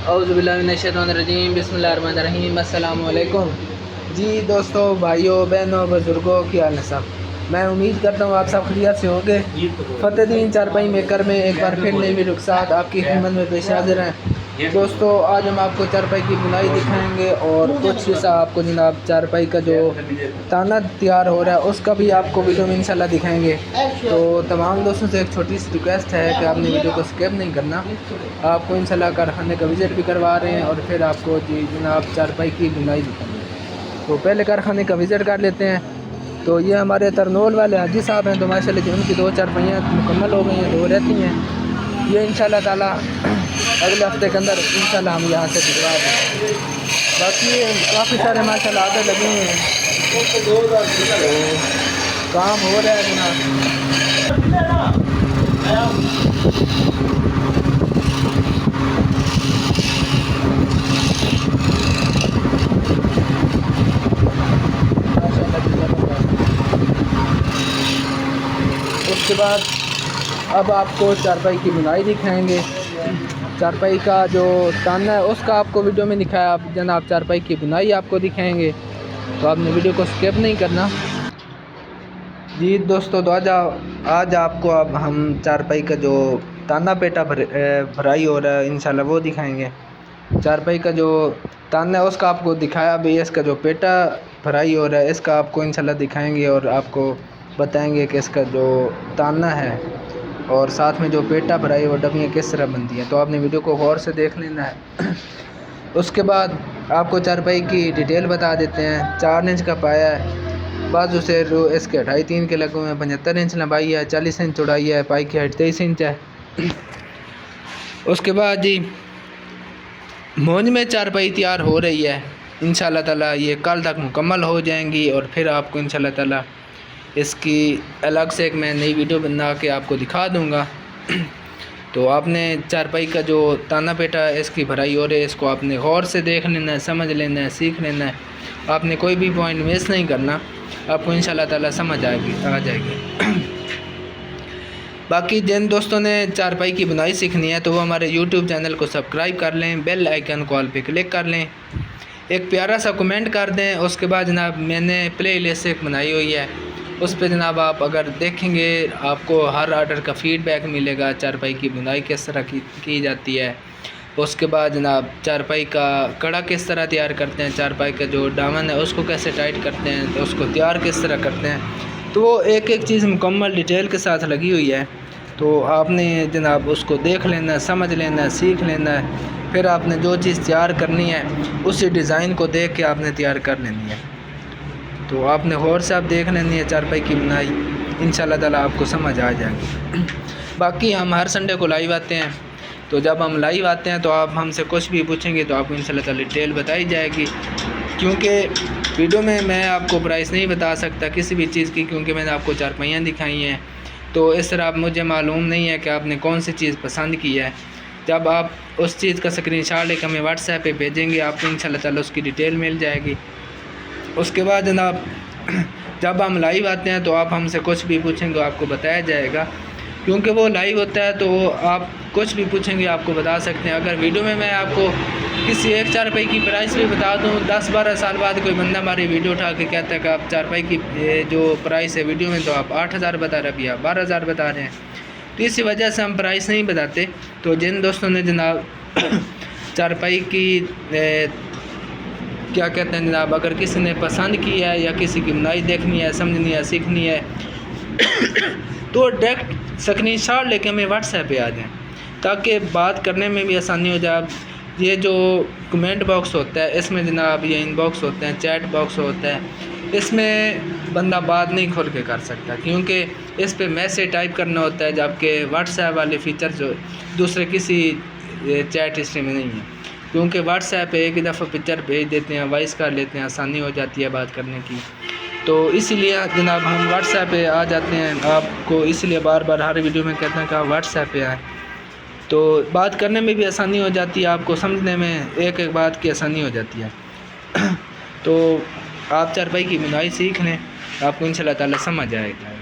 औज़ुबिल्लाहिमिनश्शैतानिर्रजीम बिस्मिल्लाहिर्रहमानिर्रहीम अस्सलाम वालेकुम। जी दोस्तों, भाइयों, बहनों, बुज़ुर्गों, क्या हाल है सब। मैं उम्मीद करता हूँ आप सब खैरियत से होंगे। फ़तेहदीन चारपाई मेकर में एक बार फिर नई वीडियो के साथ आपकी खिदमत में पेश हाज़िर हैं। दोस्तों, आज हम आपको चारपाई की बुनाई दिखाएंगे और कुछ हिस्सा आपको जनाब चारपाई का जो ताना तैयार हो रहा है उसका भी आपको वीडियो में इंशाल्लाह दिखाएंगे। तो तमाम दोस्तों से एक छोटी सी रिक्वेस्ट है कि आपने वीडियो को स्किप नहीं करना। आपको इंशाल्लाह कारखाने का विज़िट भी करवा रहे हैं और फिर आपको जी जनाब चारपाई की बुनाई दिखाएंगे। तो पहले कारखाने का विज़िट कर लेते हैं। तो ये हमारे तरनोल वाले हाजी साहब हैं, तो माशाल्लाह जी उनकी 2 चारपाइयाँ मुकम्मल हो गई हैं, 2 रहती हैं। ये इंशाल्लाह ताला अगले हफ्ते के अंदर इंशाल्लाह हम यहाँ से भिजवा देंगे। बाकी काफ़ी सारे माशाल्लाह आगे लगे हुए हैं, तो काम हो रहा है जनाब। उसके बाद अब आपको चारपाई की बुनाई दिखाएंगे। चारपाई का जो ताना है उसका आपको वीडियो में दिखाया, आप जनाब चारपाई की बुनाई आपको दिखाएंगे, तो आपने वीडियो को स्किप नहीं करना। जी दोस्तों, तो आज आपको अब हम चारपाई का जो ताना पेटा भराई हो रहा है इंशाल्लाह वो दिखाएंगे। चारपाई का जो ताना है उसका आपको दिखाया भी, इसका जो पेटा भराई हो रहा है इसका आपको इंशाल्लाह दिखाएंगे और आपको बताएंगे कि इसका जो ताना है और साथ में जो पेटा भराई वो डबियाँ किस तरह बनती हैं। तो आपने वीडियो को गौर से देख लेना है। उसके बाद आपको चारपाई की डिटेल बता देते हैं। 4 इंच का पाया है, बाजू से रो इसके 2.5-3 के लगे हुए हैं, 75 इंच लंबाई है, 40 इंच चौड़ाई है, पाई की हाइट 23 इंच है। उसके बाद जी मौज में चारपाई तैयार हो रही है, इंशाल्लाह ताला ये कल तक मुकम्मल हो जाएंगी और फिर आपको इंशाल्लाह ताला इसकी अलग से एक मैं नई वीडियो बना के आपको दिखा दूंगा। तो आपने चारपाई का जो ताना पेटा है इसकी भराई हो रही है, इसको आपने गौर से देख लेना है, समझ लेना है, सीख लेना है। आपने कोई भी पॉइंट मिस नहीं करना, आपको इंशाल्लाह ताला समझ आ जाएगी। बाकी जिन दोस्तों ने चारपाई की बुनाई सीखनी है तो वो हमारे YouTube चैनल को सब्सक्राइब कर लें, बेल आइकन कॉल पे क्लिक कर लें, एक प्यारा सा कमेंट कर दें। उसके बाद जनाब मैंने प्ले लिस्ट एक बनाई हुई है, उस पर जनाब आप अगर देखेंगे आपको हर ऑर्डर का फ़ीडबैक मिलेगा, चारपाई की बुनाई किस तरह की जाती है। उसके बाद जनाब चारपाई का कड़ा किस तरह तैयार करते हैं, चारपाई का जो दामन है उसको कैसे टाइट करते हैं, तो उसको तैयार किस तरह करते हैं, तो वो एक एक चीज़ मुकम्मल डिटेल के साथ लगी हुई है। तो आपने जनाब उसको देख लेना है, समझ लेना है, सीख लेना है। फिर आपने जो चीज़ तैयार करनी है उसी डिज़ाइन को देख के आपने तैयार कर लेनी है। तो आपने गौर से आप देख लेनी है चारपाई की बुनाई, इंशाल्लाह ताला आपको समझ आ जाएगी। बाकी हम हर संडे को लाइव आते हैं, तो जब हम लाइव आते हैं तो आप हमसे कुछ भी पूछेंगे तो आपको इंशाल्लाह ताला डिटेल बताई जाएगी। क्योंकि वीडियो में मैं आपको प्राइस नहीं बता सकता किसी भी चीज़ की, क्योंकि मैंने आपको चारपाइयाँ दिखाई हैं, तो इस तरह आप मुझे मालूम नहीं है कि आपने कौन सी चीज़ पसंद की है। जब आप उस चीज़ का स्क्रीनशॉट लेकर हमें व्हाट्सएप पे भेजेंगे आपको इंशाल्लाह ताला उसकी डिटेल मिल जाएगी। उसके बाद जनाब जब हम लाइव आते हैं तो आप हमसे कुछ भी पूछेंगे आपको बताया जाएगा, क्योंकि वो लाइव होता है तो आप कुछ भी पूछेंगे आपको बता सकते हैं। अगर वीडियो में मैं आपको किसी एक चारपाई की प्राइस भी बता दूं, 10-12 साल बाद कोई बंदा हमारी वीडियो उठा के कहता है कि आप चारपाई की जो प्राइस है वीडियो में तो आप 8,000 बता रहे, अभी आप 12,000 बता रहे हैं, तो इसी वजह से हम प्राइस नहीं बताते। तो जिन दोस्तों ने जनाब चारपाई की क्या कहते हैं जनाब, अगर किसी ने पसंद की है या किसी की बुनाई देखनी है, समझनी है, सीखनी है तो डायरेक्ट स्क्रीनशॉट लेके हमें व्हाट्सएप पे आ जाएं, ताकि बात करने में भी आसानी हो जाए। ये जो कमेंट बॉक्स होता है इसमें जनाब ये इनबॉक्स होते हैं, चैट बॉक्स होता है, इसमें बंदा बात नहीं खोल के कर सकता, क्योंकि इस पे मैसेज टाइप करना होता है, जबकि व्हाट्सएप वाले फीचर जो दूसरे किसी चैट हिस्ट्री में नहीं है। क्योंकि व्हाट्सएप पे एक ही दफ़ा पिक्चर भेज देते हैं, वॉइस कर लेते हैं, आसानी हो जाती है बात करने की। तो इसीलिए जनाब हम व्हाट्सएप पे आ जाते हैं, आपको इसलिए बार बार हर वीडियो में कहते हैं कि आप व्हाट्सएप पे आएँ, तो बात करने में भी आसानी हो जाती है, आपको समझने में एक एक बात की आसानी हो जाती है। तो आप चारपाई की बुनाई सीख लें, आपको इंशाल्लाह ताला समझ आएगा।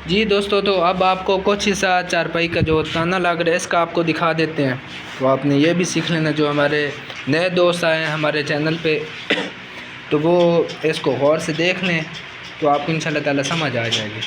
जी दोस्तों, तो अब आपको कुछ हिस्सा चारपाई का जो ताना लग रहा है इसका आपको दिखा देते हैं। तो आपने ये भी सीख लेना, जो हमारे नए दोस्त आए हैं हमारे चैनल पे तो वो इसको गौर से देख लें, तो आपको इंशाल्लाह ताला समझ आ जाएगी।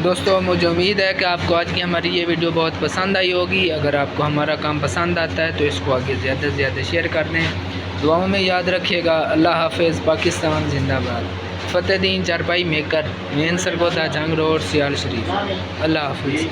दोस्तों, मुझे उम्मीद है कि आपको आज की हमारी ये वीडियो बहुत पसंद आई होगी। अगर आपको हमारा काम पसंद आता है तो इसको आगे ज़्यादा से ज़्यादा शेयर कर दें। दुआओं में याद रखिएगा। अल्लाह हाफ़िज़। पाकिस्तान जिंदाबाद। फ़तेहदीन चारपाई मेकर, मेन सरगोदा, जंग रोड, सियाल शरीफ। अल्लाह हाफ़िज़।